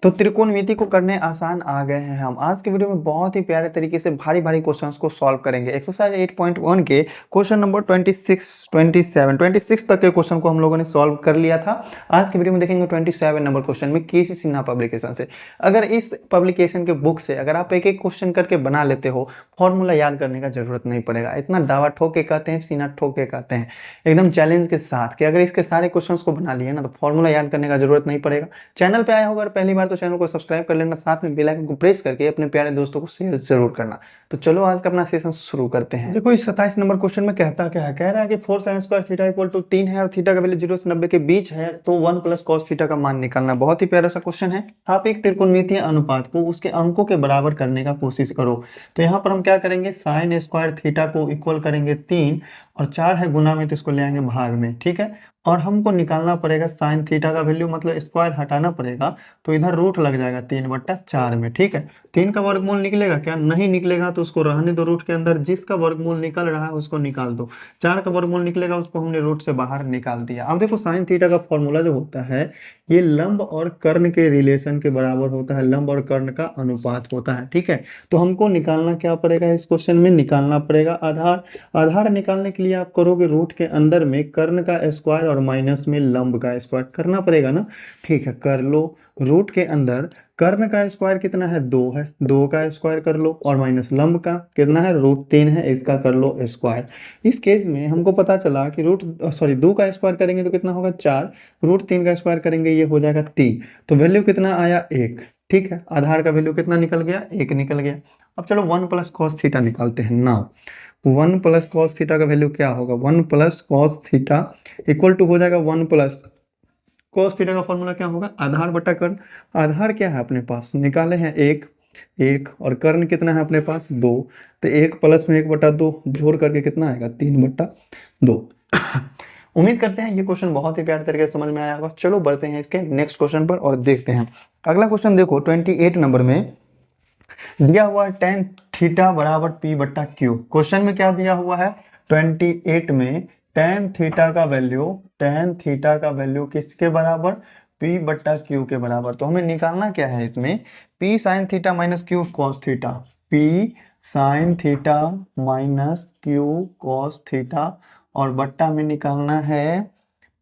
तो त्रिकोणमिति को करने आसान आ गए हैं हम। आज के वीडियो में बहुत ही प्यारे तरीके से भारी भारी क्वेश्चंस को सॉल्व करेंगे। एक्सरसाइज 8.1 के क्वेश्चन नंबर 26 तक के क्वेश्चन को हम लोगों ने सॉल्व कर लिया था। आज के वीडियो में देखेंगे 27 नंबर क्वेश्चन में केसी सिन्हा पब्लिकेशन से। अगर इस पब्लिकेशन के बुक से अगर आप एक एक क्वेश्चन करके बना लेते हो, फॉर्मूला याद करने का जरूरत नहीं पड़ेगा। इतना दावा ठोक के कहते हैं, सिन्हा ठोक के कहते हैं एकदम चैलेंज के साथ कि अगर इसके सारे क्वेश्चंस को बना लिए ना तो फॉर्मूला याद करने का जरूरत नहीं पड़ेगा। चैनल पे आया होगा पहली बार तो चैनल को सब्सक्राइब कर लेना, साथ में बेल आइकन को प्रेस करके अपने प्यारे दोस्तों को शेयर जरूर करना। तो चलो आज का अपना सेशन शुरू करते हैं। देखो इस 27 नंबर क्वेश्चन में कहता क्या है, कह रहा है कि 4 sin square theta equal to 3 है और थीटा का वैल्यू 0 से 90 के बीच है, तो 1 प्लस cos थीटा का मान निकालना। बहुत ही प्यारा सा क्वेश्चन है। आप एक त्रिकोणमितीय अनुपात को उसके अंकों के बराबर करने का कोशिश करो। तो यहाँ पर हम क्या करेंगे, sin स्क्वायर थीटा को इक्वल करेंगे 3 और 4 है गुना में तो इसको ले आएंगे भाग में, ठीक है। और हमको निकालना पड़ेगा साइन थीटा का वैल्यू, मतलब स्क्वायर हटाना पड़ेगा तो इधर रूट लग जाएगा 3/4 में, ठीक है। 3 का वर्गमूल निकलेगा क्या? नहीं निकलेगा तो उसको रहने दो रूट के अंदर। जिसका वर्गमूल निकल रहा है उसको निकाल दो। 4 का वर्गमूल निकलेगा, उसको हमने रूट से बाहर निकाल दिया। अब देखो साइन थीटा का फॉर्मूला जो होता है ये लंब और कर्ण के रिलेशन के बराबर होता है, लंब और कर्ण का अनुपात होता है, ठीक है। तो हमको निकालना क्या पड़ेगा, इस क्वेश्चन में निकालना पड़ेगा आधार। आधार निकालने के लिए आप करोगे रूट के अंदर में कर्ण का स्क्वायर और माइनस में लंब का स्क्वायर करना पड़ेगा ना, ठीक है। कर लो। रूट के अंदर कर्ण का स्क्वायर कितना है, 2 है, 2 का स्क्वायर कर लो और माइनस लंब का कितना है, √3 है, इसका कर लो स्क्वायर। इस केस में हमको पता चला कि 2 का स्क्वायर करेंगे तो कितना होगा 4, √3 का स्क्वायर करेंगे ये हो जाएगा 3। तो वैल्यू कितना आया 1, ठीक है। आधार का वैल्यू कितना निकल गया, 1 निकल गया। अब चलो 1 प्लस cos थीटा निकालते हैं ना। 1 प्लस cos थीटा का वैल्यू क्या होगा, 1 plus cos theta equal to हो जाएगा 1 प्लस cos थीटा का फॉर्मूला क्या होगा, आधार बटा कर्ण। आधार क्या है अपने पास, निकाले हैं 1 और कर्ण कितना है अपने पास 2, तो 1 प्लस में 1/2 जोड़ करके कितना आएगा 3/2। उम्मीद करते हैं ये क्वेश्चन बहुत ही प्यारे तरीके से समझ में आया होगा। चलो बढ़ते हैं इसके नेक्स्ट क्वेश्चन पर और देखते हैं। अगला क्वेश्चन देखो 28 नंबर में दिया हुआ है tan थीटा बराबर p/q। क्वेश्चन में क्या दिया हुआ है 28 में, tan थीटा का वैल्यू किसके बराबर, p/q के बराबर। तो हमें निकालना क्या है इसमें, p sin theta minus q cos theta, p sin theta minus q cos theta और बट्टा में निकालना है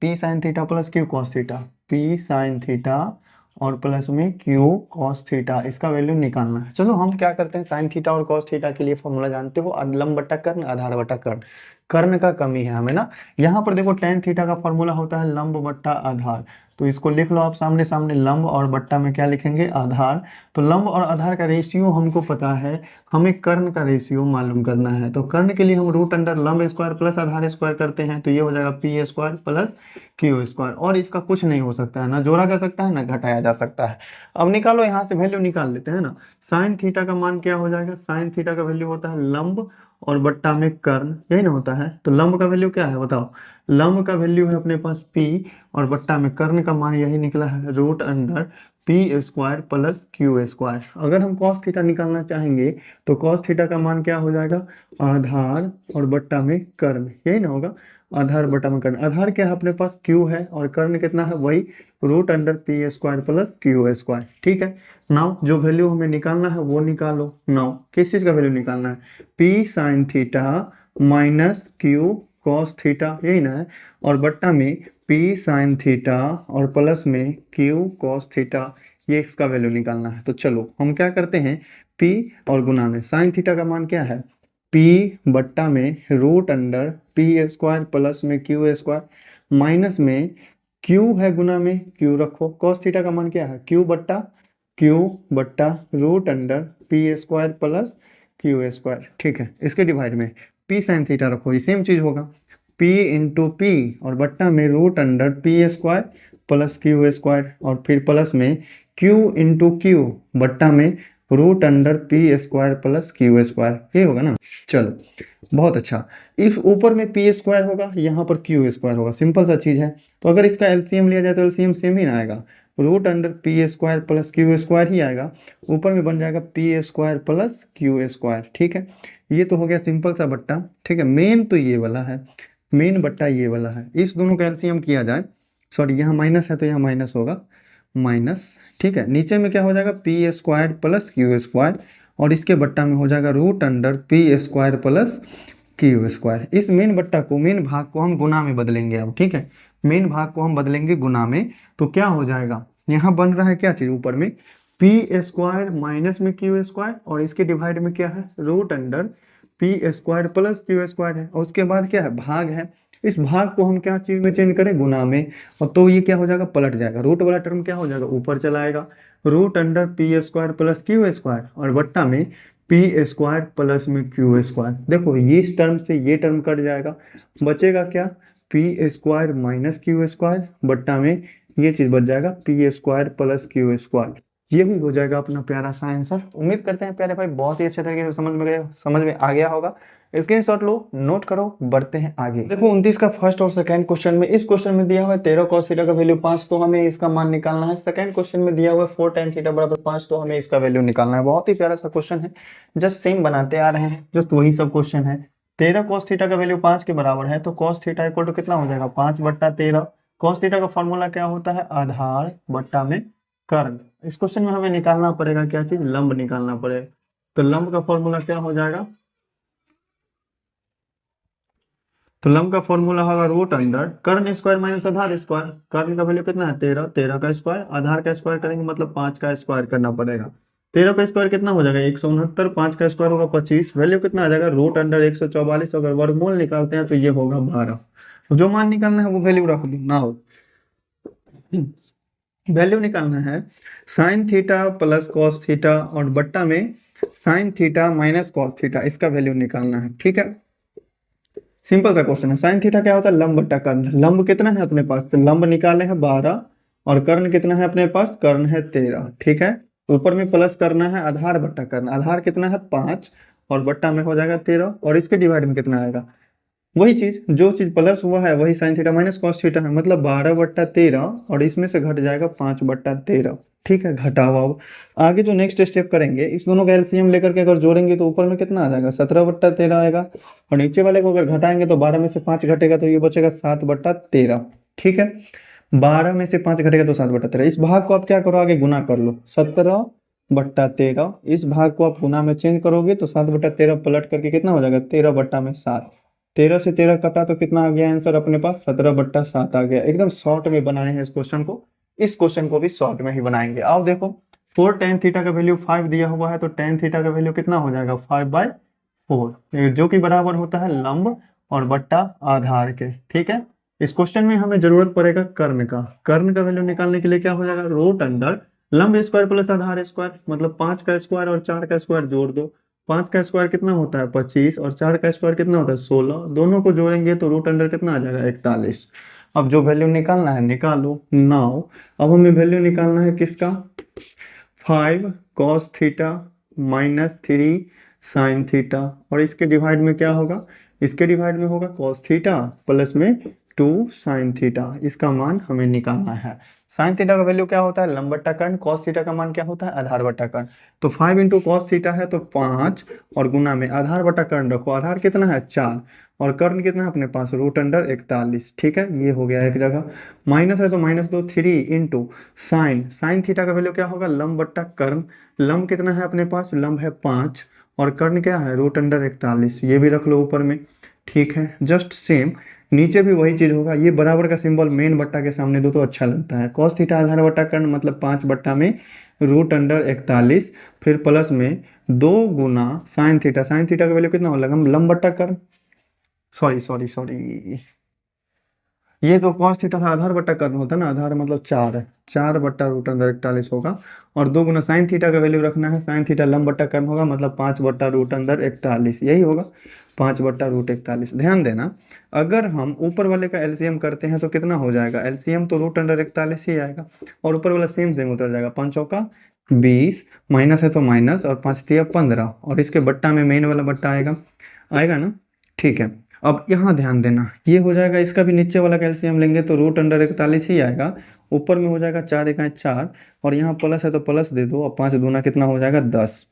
p sin theta plus q cos theta, p sin theta और प्लस में q cos थीटा, इसका वैल्यू निकालना है। चलो हम क्या करते हैं, साइन थीटा और cos थीटा के लिए फॉर्मूला जानते हो, लंब बटा कर्ण, आधार बटा कर्ण। कर्ण का कमी है हमें ना। यहाँ पर देखो tan थीटा का फॉर्मूला होता है लंब बट्टा आधार, तो इसको लिख लो आप सामने सामने, लंब और बट्टा में क्या लिखेंगे, आधार। तो लंब और आधार का रेशियो हमको पता है, हमें कर्ण का रेशियो मालूम करना है। तो कर्ण के लिए हम रूट अंडर लंब स्क्वायर प्लस आधार स्क्वायर करते हैं, तो ये हो जाएगा p square plus q square. और इसका कुछ नहीं हो सकता है, ना जोड़ा जा सकता है ना घटाया जा सकता है। अब निकालो, यहाँ से वैल्यू निकाल लेते हैं ना। साइन थीटा का मान क्या हो जाएगा, साइन थीटा का वैल्यू होता है लंब और बट्टा में कर्ण, यही ना होता है। तो लंब का वैल्यू क्या है बताओ, लंब का वैल्यू है अपने पास p और बट्टा में कर्ण का मान यही निकला है root under p square plus q square. अगर हम cos थीटा निकालना चाहेंगे तो cos थीटा का मान क्या हो जाएगा, आधार और बट्टा में कर्ण, यही ना होगा, आधार बटा में कर्ण। आधार क्या है अपने पास q है और कर्ण कितना है, वही root under p square plus q square, ठीक है। नाउ जो वैल्यू हमें निकालना है वो निकालो। नाउ किस चीज का वैल्यू निकालना है, p sine theta minus q cos theta, यही ना है, और बट्टा में p साइन थीटा और प्लस में q cos थीटा, ये इसका वैल्यू निकालना है। तो चलो हम क्या करते हैं, p और गुना में साइन थीटा का मान क्या है, p बट्टा में root under p square plus में q स्क्वायर माइनस में q है गुना में q रखो, cos थीटा का मान क्या है, q बट्टा root under p square plus q square, ठीक है। इसके डिवाइड में p साइन थीटा रखो, ये सेम चीज होगा, p इंटू पी और बट्टा में root under p square plus q square और फिर प्लस में q इंटू क्यू बट्टा में root under p square plus q square, ये होगा ना। चलो बहुत अच्छा, इस ऊपर में p स्क्वायर होगा, यहाँ पर q स्क्वायर होगा, सिंपल सा चीज है। तो अगर इसका एलसीएम लिया जाए तो एलसीएम सेम ही ना आएगा, root under p square plus q square ही आएगा। ऊपर में बन जाएगा p square plus q square, ठीक है। ये तो हो गया सिंपल सा बट्टा, ठीक है। मेन तो ये वाला है, मेन बट्टा ये वाला है। इस दोनों का एलसीएम किया जाए, सॉरी यहाँ माइनस है तो यहाँ माइनस होगा, माइनस, ठीक है, नीचे में क्या हो जाएगा P square plus Q square, और इसके बट्टा में हो जाएगा root under P square plus Q square. इस मेन बट्टा को, मेन भाग को हम गुना में बदलेंगे अब, ठीक है, मेन भाग को हम बदलेंगे गुना में। तो क्या हो जाएगा, यहाँ बन रहा है क्या चीज ऊपर में पी स्क्वायर माइनस में क्यू स्क्वायर, और इसके डिवाइड में क्या है root under P square plus Q square है, और उसके बाद क्या है भाग है। इस भाग को हम क्या चीज में चेंज करें, गुना में, और तो ये क्या हो जाएगा पलट जाएगा, रूट वाला टर्म क्या हो जाएगा ऊपर चला आएगा, root under P square plus Q square, और बट्टा में पी स्क्वायर प्लस में क्यू स्क्वायर। देखो ये इस टर्म से ये टर्म कट जाएगा, बचेगा क्या P square minus Q square, बट्टा में ये चीज बच जाएगा P square plus Q square. यही हो जाएगा अपना प्यारा सा आंसर। उम्मीद करते हैं प्यारे भाई बहुत ही अच्छे तरीके से समझ में आ गया होगा। स्क्रीनशॉट लो, नोट करो, बढ़ते हैं आगे। देखो 29 का फर्स्ट और सेकंड क्वेश्चन में, इस क्वेश्चन में दिया हुआ है 13 cos थीटा का वैल्यू 5, तो हमें इसका मान निकालना है। सेकंड क्वेश्चन में दिया हुआ है 4 tan थीटा बराबर 5, तो हमें इसका वैल्यू निकालना है। बहुत ही प्यारा सा क्वेश्चन है, जस्ट सेम बनाते आ रहे हैं, जस्ट वही सब क्वेश्चन है। 13 cos थीटा का वैल्यू 5 के बराबर है, तो cos थीटा इक्वल टू कितना हो जाएगा 5/13। cos थीटा का फॉर्मूला क्या होता है आधार बट्टा में कर्ण। इस क्वेश्चन में हमें निकालना पड़ेगा क्या चीज, लंब निकालना पड़ेगा। तो लंब का फॉर्मूला क्या हो जाएगा, तो लंब का फॉर्मूला होगा रूट अंडर कर्ण स्क्वायर माइनस आधार स्क्वायर। कर्ण का वैल्यू कितना है 13, 13 का स्क्वायर, आधार का स्क्वायर करेंगे मतलब 5 का स्क्वायर करना पड़ेगा। 13 का स्क्वायर कितना हो जाएगा 169, 5 का स्क्वायर होगा 25, वैल्यू कितना आ जाएगा रूट अंडर 144। अगर वर्गमूल निकालते हैं तो ये होगा 12। जो मान निकालना है वो वैल्यू रख दो ना हो। वैल्यू निकालना है sine theta plus cos theta, और बट्टा में sine theta minus cos theta, इसका वैल्यू निकालना है। ठीक है, सिंपल सा क्वेश्चन है। साइन थीटा क्या होता है लंब बट्टा कर्ण। लंब कितना है अपने पास, लंब निकाले हैं 12, और कर्ण कितना है अपने पास, कर्ण है 13। ठीक है, ऊपर में प्लस करना है आधार बट्टा कर्ण। आधार कितना है 5, और बट्टा में हो जाएगा 13, और इसके डिवाइड में कितना आएगा वही चीज, जो चीज प्लस हुआ है वही sine theta minus cos theta है, मतलब 12/13, और इसमें से घट जाएगा 5/13। ठीक है, घटा हुआ। अब आगे जो नेक्स्ट स्टेप करेंगे, इस दोनों का एलसीएम लेकर के अगर जोड़ेंगे तो ऊपर में कितना आ जाएगा 17/13 आएगा, और नीचे वाले को अगर घटाएंगे तो 12 में से 5 घटेगा तो ये बचेगा 7/13। ठीक है, 12 में से 5 घटेगा तो 7/13। इस भाग को आप क्या करो आगे गुना कर लो, 17/13। इस भाग को आप गुना में चेंज करोगे तो 7/13 पलट करके कितना हो जाएगा 13/7। 13 से 13 कटा तो कितना आ गया आंसर अपने पास 17/7 आ गया। एकदम शॉर्ट में बनाए हैं इस क्वेश्चन को, इस क्वेश्चन को भी शॉर्ट में ही बनाएंगे। आओ देखो 4 tan थीटा का वैल्यू 5 दिया हुआ है, तो tan थीटा का वैल्यू कितना हो जाएगा 5/4, जो कि बराबर होता है लंब और बट्टा आधार के। ठीक है, इस क्वेश्चन में हमें जरूरत पड़ेगा कर्ण का। कर्ण का वैल्यू निकालने के लिए क्या हो जाएगा रूट अंडर लंब स्क्वायर प्लस आधार स्क्वायर, मतलब 5 का स्क्वायर और 4 का स्क्वायर जोड़ दो। 5 का स्क्वायर कितना होता है 25, और 4 का स्क्वायर कितना होता है 16, दोनों को जोड़ेंगे तो रूट अंडर कितना आ जाएगा 41। अब जो वैल्यू निकालना है निकालो। नाउ अब हमें वैल्यू निकालना है किसका 5 cos theta minus 3 sine theta, और इसके डिवाइड में क्या होगा, इसके डिवाइड में होगा cos थीटा प्लस में 2 साइन थीटा। इसका मान हमें निकालना है। साइन थीटा का वैल्यू क्या होता है लंब बट्टा कर्ण, cos थीटा का मान क्या होता है आधार बट्टा कर्ण। तो 5 इंटू कॉस थीटा है तो 5, और गुना में आधार बट्टा कर्ण रखो। आधार कितना है 4, और कर्ण कितना है अपने पास रूट अंडर 41। ठीक है, ये हो गया एक जगह। माइनस है तो माइनस दो, 3 इंटू साइन, साइन थीटा का वैल्यू क्या होगा लंब बट्टा कर्ण। लंब कितना है अपने पास, लंब है 5, और कर्ण क्या है रूट अंडर 41, ये भी रख लो ऊपर में। ठीक है, जस्ट सेम नीचे भी वही चीज होगा। ये बराबर का सिंबल मेन बट्टा के सामने दो तो अच्छा लगता है। कॉस थीटा आधार बट्टा कर्ण मतलब 5 बट्टा में रूट अंडर 41, फिर प्लस में 2 गुना साइन थीटा। साइन थीटा का वैल्यू कितना हो लगा लंब बट्टा कर्ण, सॉरी ये तो कॉस थीटा था आधार बट्टा कर्ण होता है ना, आधार मतलब 4 है, 4 बट्टा रूट अंडर 41 होगा, और 2 गुना साइन थीटा का वैल्यू रखना है। साइन थीटा लंब बट्टा कर्ण होगा मतलब 5 बट्टा रूट अंडर 41, यही होगा 5 बट्टा रूट 41। ध्यान देना अगर हम ऊपर वाले का एलसीएम करते हैं तो कितना हो जाएगा, एलसीएम तो रूट अंडर 41 ही आएगा, और ऊपर वाला सेम सेम उतर जाएगा। 5 चौका 20, माइनस है तो माइनस, और 5 तिया 15, और इसके बट्टा में मेन वाला बट्टा आएगा ना। ठीक है, अब यहाँ ध्यान देना ये हो जाएगा, इसका भी नीचे वाला कैल्शियम लेंगे तो रूट अंडर 41 ही आएगा। ऊपर में हो जाएगा 4 इकाई 4, और यहाँ प्लस है तो प्लस दे दो, और 5 दूना कितना हो जाएगा 10।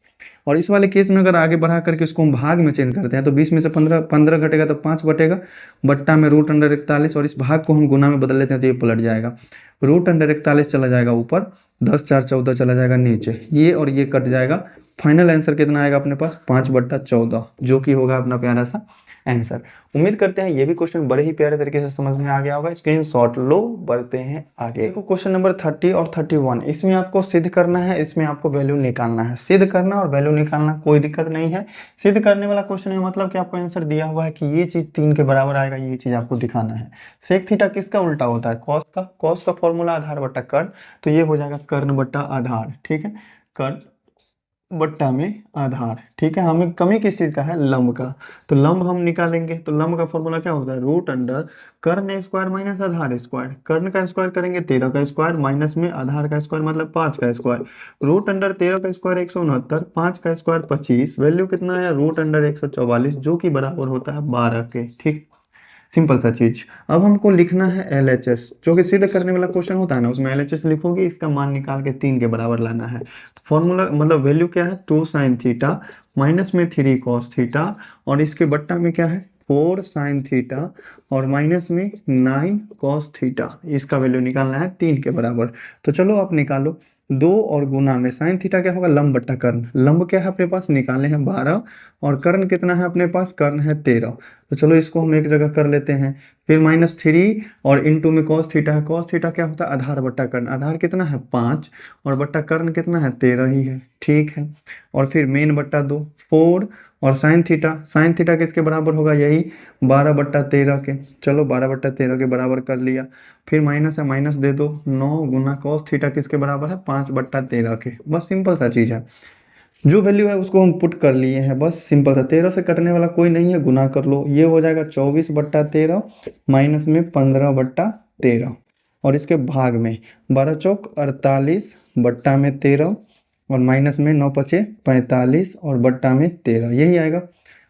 और इस वाले केस में अगर आगे बढ़ा करके इसको हम भाग में चेंज करते हैं तो 20 में से 15 15 घटेगा तो 5 बटेगा, बट्टा में रूट अंडर 41, और इस भाग को हम गुना में बदल लेते हैं तो ये पलट जाएगा, रूट अंडर 41 चला जाएगा ऊपर, 10 4 14 चला जाएगा नीचे, ये और ये कट जाएगा। फाइनल आंसर कितना आएगा अपने पास 5/14, जो कि होगा अपना प्यारा सा आंसर। उम्मीद करते हैं ये भी क्वेश्चन बड़े ही प्यारे तरीके से समझ में आ गया होगा। स्क्रीनशॉट लो, बढ़ते हैं आगे। देखो क्वेश्चन नंबर 30 और 31, इसमें आपको सिद्ध करना है, इसमें आपको वैल्यू निकालना है। सिद्ध करना और वैल्यू निकालना कोई दिक्कत नहीं है। सिद्ध करने वाला क्वेश्चन है, मतलब कि आपको आंसर दिया हुआ है कि ये चीज 3 के बराबर आएगा, ये चीज आपको दिखाना है। सेक थीटा किसका उल्टा होता है, कॉस का। कॉस का फॉर्मूला आधार बट्टा कर्ण, तो ये हो जाएगा कर्ण बट्टा आधार, ठीक है, कर्ण बट्टा में आधार, ठीक है। हमें कमी किस चीज का है, लंब का, तो लंब हम निकालेंगे। तो लंब का फॉर्मूला क्या होता है, रूट अंडर कर्ण स्क्वायर माइनस आधार स्क्वायर। कर्ण का स्क्वायर करेंगे 13 का स्क्वायर, माइनस में आधार का स्क्वायर मतलब 5 का स्क्वायर। रूट अंडर 13 का स्क्वायर 169, 5 का स्क्वायर 25, वैल्यू कितना है रूट अंडर 144, जो कि बराबर होता है 12 के, ठीक। सिंपल सा चीज। अब हमको लिखना है LHS, जो कि सिद्ध करने वाला क्वेश्चन होता है ना, उसमें LHS लिखोगे, इसका मान निकाल के 3 के बराबर लाना है। तो फॉर्मूला मतलब वैल्यू क्या है, 2 साइन थीटा, माइनस में 3 कॉस थीटा, और इसके बट्टा में क्या है 4 साइन थीटा, और माइनस में 9 कॉस थीटा। इसका वैल्यू निकालना है 3 के बराबर। तो चलो आप निकालो, 2 और गुना में साइन थीटा क्या होगा, लंब बट्टा कर्ण। लंब क्या है अपने पास, निकालने हैं 12, और कर्ण कितना है अपने पास, कर्ण है 13। तो चलो इसको हम एक जगह कर लेते हैं। फिर -3 और इंटू में कॉस थीटा है। कॉस थीटा क्या होता है, आधार बट्टा कर्ण। आधार कितना है 5, और बट्टा कर्ण कितना है 13 ही है, ठीक है। और फिर मेन बट्टा 2 4, और साइन थीटा, साइन थीटा किसके बराबर होगा, यही 12/13 के। चलो 12/13 के बराबर कर लिया। फिर माइनस है, माइनस दे दो, 9 गुना कॉस थीटा किसके बराबर है, 5/13 के। बस सिंपल सा चीज़ है, जो वैल्यू है उसको हम पुट कर लिए हैं, बस सिंपल सा। 13 से कटने वाला कोई नहीं है, गुना कर लो, ये हो जाएगा 24/13 माइनस में 15/13, और इसके भाग में 12 चौक 48 बट्टा में 13, और माइनस में 9 पचे 45, और बट्टा में 13, यही आएगा।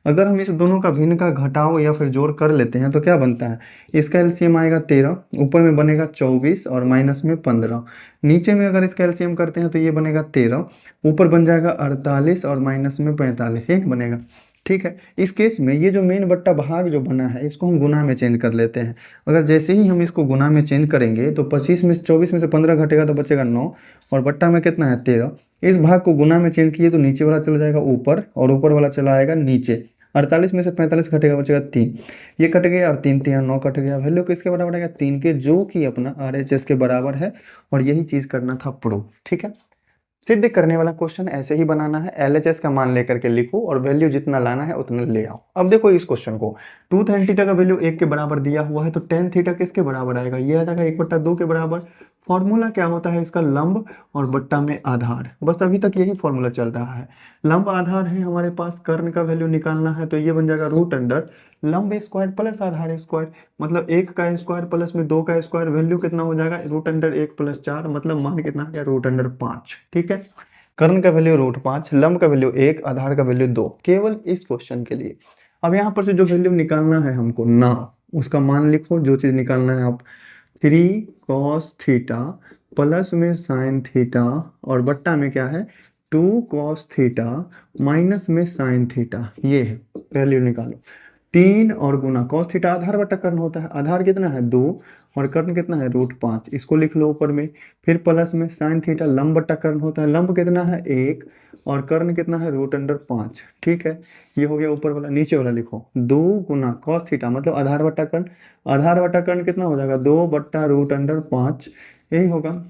अगर हम इस दोनों का भिन्न का घटाओ या फिर जोड़ कर लेते हैं तो क्या बनता है, इसका एलसीएम आएगा 13, ऊपर में बनेगा 24 और माइनस में 15, नीचे में अगर इसका एलसीएम करते हैं तो ये बनेगा 13, ऊपर बन जाएगा 48 और माइनस में 45, ये बनेगा, ठीक है। इस केस में ये जो मेन बट्टा भाग जो बना है इसको हम गुना में चेंज कर लेते हैं। अगर जैसे ही हम इसको गुना में चेंज करेंगे तो 25 में 24 में से 15 घटेगा तो बचेगा 9, और बट्टा में कितना है 13। इस भाग को गुना में चेंज किए तो नीचे वाला चला जाएगा ऊपर, और ऊपर वाला चला आएगा नीचे। 48 में से 45 घटेगा, बचेगा 3, ये कट गया, और 3 3 9 कट गया। वैल्यू किसके बराबर आएगा, 3 के, जो कि अपना RHS के बराबर है। और यही चीज करना था प्रूव, ठीक है। सिद्ध करने वाला क्वेश्चन ऐसे ही बनाना है, LHS का मान लेकर के लिखो और वैल्यू जितना लाना है उतना ले आओ। अब देखो इस क्वेश्चन को, 2 tan थीटा का वैल्यू 1 के बराबर दिया हुआ है, तो tan थीटा किसके बराबर आएगा, ये आ जाएगा 1/2 के बराबर। फॉर्मूला क्या होता है इसका, लंब और बट्टा में आधार। बस अभी तक यही फॉर्मूला चल रहा है। लंब आधार है हमारे पास, कर्ण का वैल्यू निकालना है, तो ये बन जाएगा रूट अंडर लंब स्क्वायर प्लस आधार स्क्वायर, मतलब 1 का स्क्वायर प्लस में 2 का स्क्वायर, वैल्यू कितना हो जाएगा रूट अंडर 1 + 4, मतलब मान कितना आ गया रूट अंडर 5, ठीक है। कर्ण का वैल्यू √5, लंब का वैल्यू 1, आधार का वैल्यू 2, केवल इस क्वेश्चन के लिए। अब यहाँ पर से जो वैल्यू निकालना है हमको ना, उसका मान लिखो, जो चीज निकालना है आप, 3 cos थीटा प्लस में साइन थीटा, और बट्टा में क्या है 2 cos थीटा माइनस में साइन थीटा, ये है वैल्यू निकालो। 3 और गुना cos थीटा आधार बट्टा कर्ण होता है, आधार कितना है 2, और कर्ण कितना है √5, इसको लिख लो ऊपर में। फिर प्लस में साइन थीटा लंब बट्टा कर्ण होता है, लंब कितना है 1, और कर्ण कितना है रूट अंडर 5, ठीक है। ये हो गया ऊपर वाला, नीचे वाला लिखो 2 गुना cos थीटा मतलब आधार बट्टा कर्ण, आधार बट्टा कर्ण कितना हो जाएगा 2/√5, यही होगा।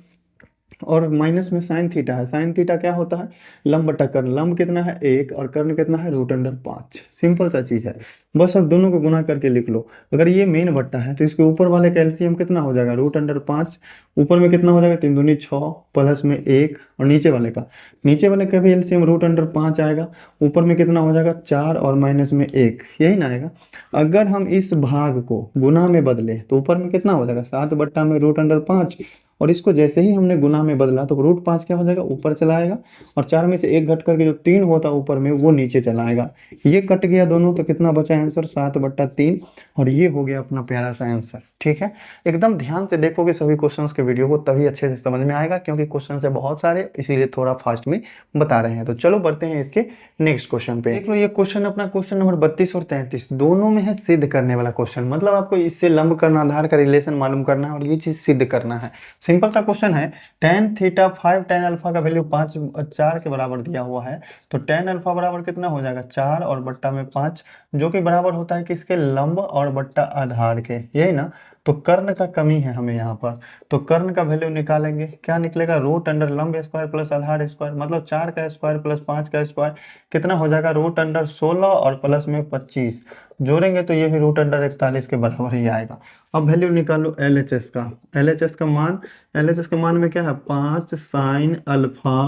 और माइनस में साइन थीटा है, साइन थीटा क्या होता है लंब बट्टा कर्ण, लंब कितना है 1 और कर्ण कितना है रूट अंडर 5, सिंपल सा चीज है। बस अब दोनों को गुना करके लिख लो। अगर ये मेन बट्टा है तो इसके ऊपर वाले का एलसीएम कितना हो जाएगा रूट अंडर 5, ऊपर में कितना हो जाएगा 3 दूनी 6 प्लस में 1, और नीचे वाले का भी एलसीएम रूट अंडर 5 आएगा, ऊपर में कितना हो जाएगा 4 और माइनस में 1, यही ना आएगा। अगर हम इस भाग को गुना में बदले तो ऊपर में कितना हो जाएगा 7 बट्टा में रूट अंडर 5, और इसको जैसे ही हमने गुना में बदला तो रूट 5 क्या हो जाएगा, ऊपर चला आएगा, और 4 में से एक घट करके जो 3 होता है ऊपर में वो नीचे चला आएगा। ये कट गया दोनों, तो कितना बचा आंसर, 7/3, और ये हो गया अपना प्यारा सा आंसर। ठीक है, एकदम ध्यान से देखोगे सभी क्वेश्चंस के वीडियो को, तभी अच्छे से समझ में आएगा, क्योंकि क्वेश्चन है बहुत सारे, इसीलिए थोड़ा फास्ट में बता रहे हैं। तो चलो बढ़ते हैं इसके नेक्स्ट क्वेश्चन पे। देख लो, ये क्वेश्चन अपना क्वेश्चन नंबर 32 और 33 दोनों में है सिद्ध करने वाला क्वेश्चन, मतलब आपको इससे लंब करना, आधार का रिलेशन मालूम करना है और ये चीज सिद्ध करना है। सिंपल सा क्वेश्चन है, tan थीटा 5 tan अल्फा का वैल्यू 4 के बराबर दिया हुआ है, तो tan अल्फा बराबर कितना हो जाएगा, 4 और बट्टा में 5, जो कि बराबर होता है किसके, लंब और बट्टा आधार के, यही ना। तो कर्ण का कमी है हमें यहाँ पर, तो कर्ण का वैल्यू निकालेंगे, क्या निकलेगा, रूट अंडर लंब स्क्वायर प्लस आधार स्क्वायर, मतलब 4 का स्क्वायर प्लस 5 का स्क्वायर कितना हो जाएगा, रूट अंडर 16 और प्लस में 25, जोड़ेंगे तो ये भी रूट अंडर 41 के बराबर ही आएगा। अब वैल्यू निकालो LHS का, LHS का मान में क्या है, 5 साइन अल्फा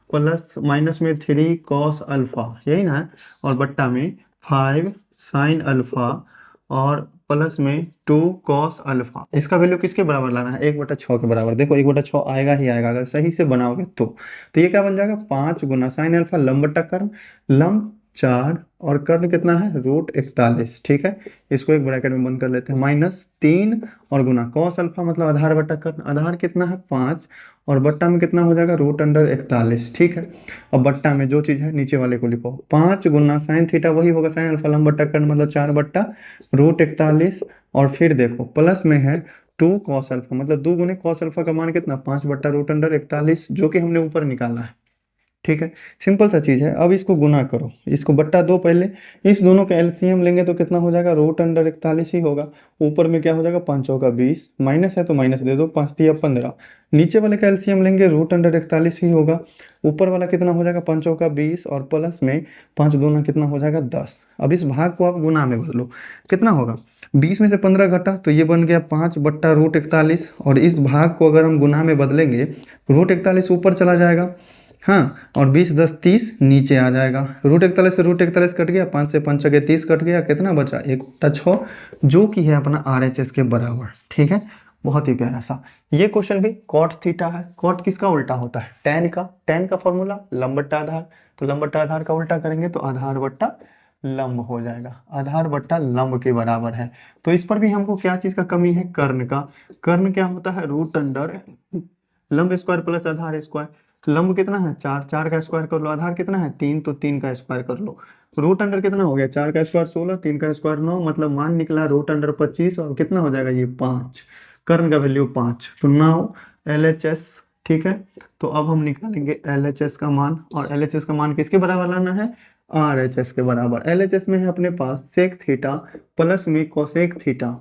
प्लस माइनस में 3 कॉस अल्फा, यही ना है, और बट्टा में 5 साइन अल्फा और प्लस में 2 कॉस अल्फा। इसका वैल्यू किसके बराबर लाना है, 1/6 के बराबर। देखो 1/6 आएगा ही आएगा अगर सही से बनाओगे तो ये क्या बन जाएगा, 5 गुना साइन अल्फा लंब बट्टा कर्ण, लंब 4 और कर्ण कितना है, रूट 41। ठीक है, इसको एक ब्रैकेट में बंद कर लेते हैं, -3 और गुना कॉस अल्फा मतलब आधार बट्टा कर्ण, आधार कितना है 5 और बट्टा में कितना हो जाएगा, रूट अंडर 41। ठीक है, अब बट्टा में जो चीज है नीचे वाले को लिखो, 5 गुना साइन थीटा वही होगा साइन अल्फा लंब बट्टा कर्ण मतलब 4/√41, और फिर देखो प्लस में है 2 कॉस अल्फा मतलब 2 गुने कॉस अल्फा का मान कितना, 5/√41, जो कि हमने ऊपर निकाला है। ठीक है, सिंपल सा चीज है। अब इसको गुना करो, इसको बट्टा दो पहले, इस दोनों का एलसीएम लेंगे तो कितना हो जाएगा, रूट अंडर 41 ही होगा। ऊपर में क्या हो जाएगा, 5 चौका 20, माइनस है तो माइनस दे दो, 5 तिया 15। नीचे वाले का एलसीएम लेंगे, रूट अंडर 41 ही होगा। ऊपर वाला कितना हो जाएगा, 5 चौका 20 और प्लस में 5 दूना कितना हो जाएगा, 10। अब इस भाग को आप गुना में बदलो, कितना होगा, 20 में से 15 घटा तो ये बन गया 5/√41, और इस भाग को अगर हम गुना में बदलेंगे, √41 ऊपर चला जाएगा, हाँ, और 20 10 30 नीचे आ जाएगा, √41 से √41 कट गया, 5 से 5 के 30 कट गया, कितना बचा, 1/6, जो कि है अपना RHS के बराबर। ठीक है, बहुत ही प्यारा सा। ये क्वेश्चन भी कॉट थीटा है, कॉट किसका उल्टा होता है, tan का फॉर्मूला लंब बट्टा आधार, तो लंब बट्टा आधार का उल्टा करेंगे तो आधार बट्टा लंब हो जाएगा, आधार बट्टा लंब के बराबर है। तो इस पर भी हमको क्या चीज का कमी है, कर्ण का। कर्ण क्या होता है, रूट अंडर लंब स्क्वायर प्लस आधार स्क्वायर, तो लंब कितना है 4, 4 का स्क्वायर कर लो, आधार कितना है 3, तो 3 का स्क्वायर कर लो। रूट अंडर कितना हो गया, 4 का स्क्वायर 16, 3 का स्क्वायर 9, मतलब मान निकला रूट अंडर 25, और कितना हो जाएगा ये 5, कर्ण का वैल्यू 5। तो नाउ LHS, ठीक है, तो अब हम निकालेंगे LHS का मान, और LHS का मान किसके बराबर लाना है, RHS के बराबर। LHS में है अपने पास सेक थीटा प्लस में कोसेक थीटा,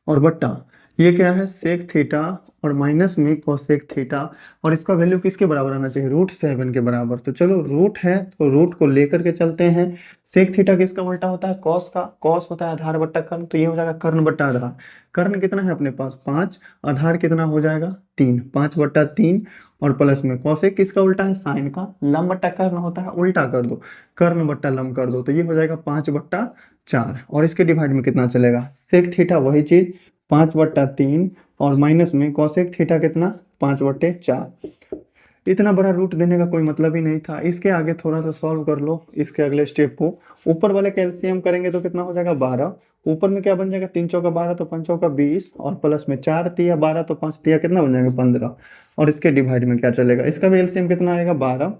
और बट्टा ये क्या है, सेक थीटा और माइनस में कोसेक थीटा, और इसका वैल्यू किसके बराबर आना चाहिए, √7 के बराबर। तो चलो रूट है तो रूट को लेकर के चलते हैं। सेक थीटा किसका उल्टा होता है, कॉस का, कॉस होता है आधार बट्टा कर्ण, तो ये हो जाएगा कर्ण बट्टा आधार। कर्ण कितना है अपने पास 5, आधार कितना हो जाएगा 3, 5/3, और प्लस में कोसेक किसका उल्टा है, साइन का, लंब बट्टा कर्ण होता है, उल्टा कर दो, कर्ण बट्टा लंब कर दो, तो ये हो जाएगा 5/4, और इसके डिवाइड में कितना चलेगा, सेक थीटा वही चीज 5/3 और माइनस में कोसेक थीटा कितना 5/4। इतना बड़ा रूट देने का कोई मतलब ही नहीं था। इसके आगे थोड़ा सा सॉल्व कर लो, इसके अगले स्टेप को। ऊपर वाले का एलसीएम करेंगे तो कितना हो जाएगा 12, ऊपर में क्या बन जाएगा 3 चौका 12 तो 5 चौका 20, और प्लस में 4 तिया 12 तो 5 तिया कितना बन जाएगा 15, और इसके डिवाइड में क्या चलेगा, इसका भी एलसीएम कितना आएगा 12,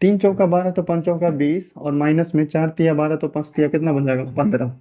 3 चौका 12 तो 5 चौका 20, और माइनस में 4 तिया 12 तो 5 तिया कितना बन जाएगा 15।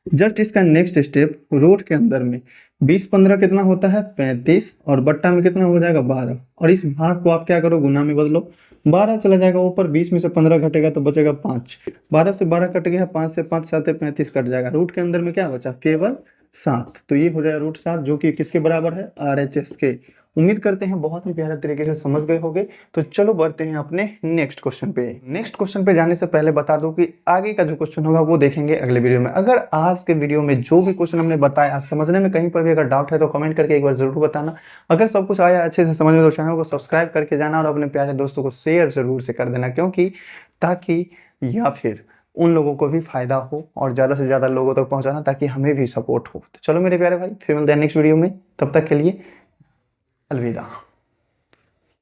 जस्ट इसका नेक्स्ट स्टेप, रूट के अंदर में 20 15 कितना होता है 35, और बट्टा में कितना हो जाएगा 12, और इस भाग को आप क्या करो गुना में बदलो, 12 चला जाएगा ऊपर, 20 में से 15 घटेगा तो बचेगा 5, 12 से 12 कट गया, 5 से 5 7 35 कट जाएगा, रूट के अंदर में क्या बचा केवल 7, तो ये हो जाएगा √7, जो कि किसके बराबर है, RHS के। उम्मीद करते हैं बहुत ही प्यारे तरीके से समझ गए होंगे। तो चलो बढ़ते हैं अपने नेक्स्ट क्वेश्चन पे। नेक्स्ट क्वेश्चन पे जाने से पहले बता दूं कि आगे का जो क्वेश्चन होगा वो देखेंगे अगले वीडियो में। अगर आज के वीडियो में जो भी क्वेश्चन हमने बताया समझने में कहीं पर भी अगर डाउट है तो कमेंट करके एक बार जरूर बताना। अगर सब कुछ आया अच्छे से समझ में तो चैनल को सब्सक्राइब करके जाना और अपने प्यारे दोस्तों को शेयर जरूर से कर देना, क्योंकि ताकि या फिर उन लोगों को भी फायदा हो और ज़्यादा से ज़्यादा लोगों तक पहुंचाना, ताकि हमें भी सपोर्ट हो। तो चलो मेरे प्यारे भाई, फिर मिलते हैं नेक्स्ट वीडियो में, तब तक के लिए अलविदा।